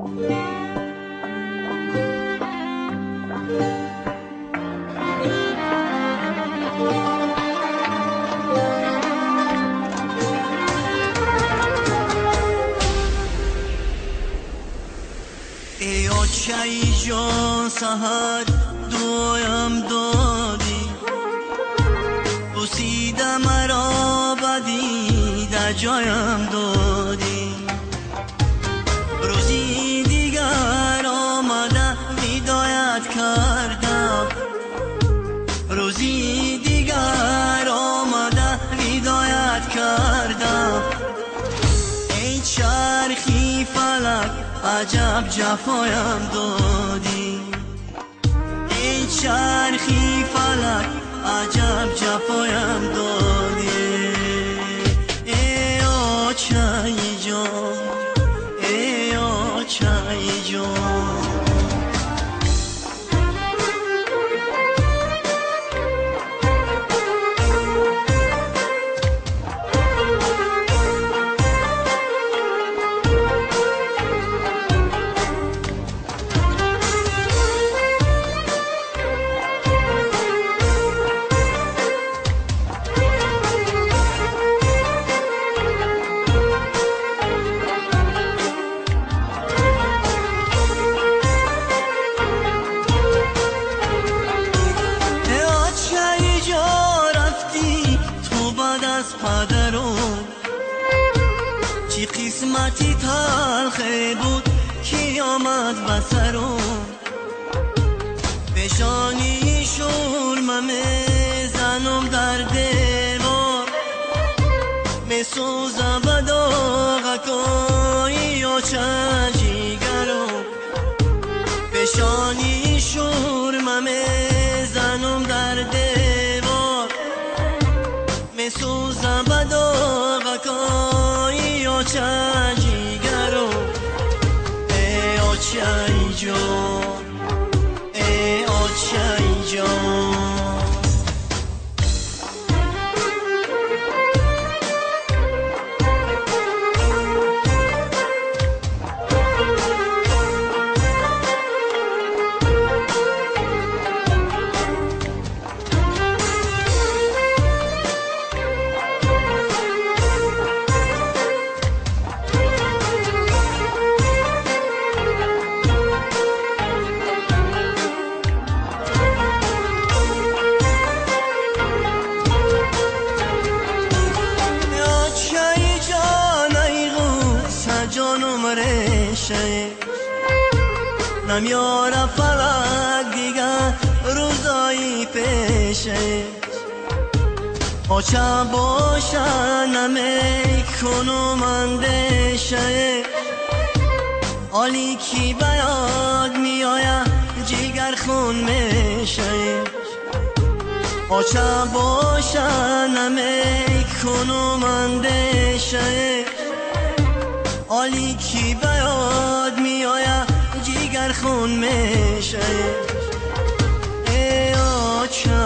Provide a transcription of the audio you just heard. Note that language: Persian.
ای آچه‌ای جان سحر دویم دادی، بوسیده مرا بدی در جایم دادی. روزی دیگر آمده هدایت کردم، روزی دیگر آمده هدایت کردم. ای چرخی فلک عجب جفایم دادی، ای چرخی فلک عجب جفایم دادی. ای آچه‌ای جان، ای آچه‌ای جان. چی قسمتی تلخه بود کی آمد بسرم، پیشانی شورمه میزنم در دیوار، میسوزم به داغکای آچه جیگرم. پیشانی شورمه میزنم در دیوار، میسوزم به داغکای آچه جیگرم. ای آچه‌ای جان، ای آچه‌ای جان. جانم ریشه نمیاره فلک دیگر روزایی پیشه، آچه باشه نمیکنم اندیشه. حالی کی به یاد میآید جگر خون میشه، آچه باشه نمیکنم اندیشه. حالی کی به یاد میآید جگر خون میشه. ای آچه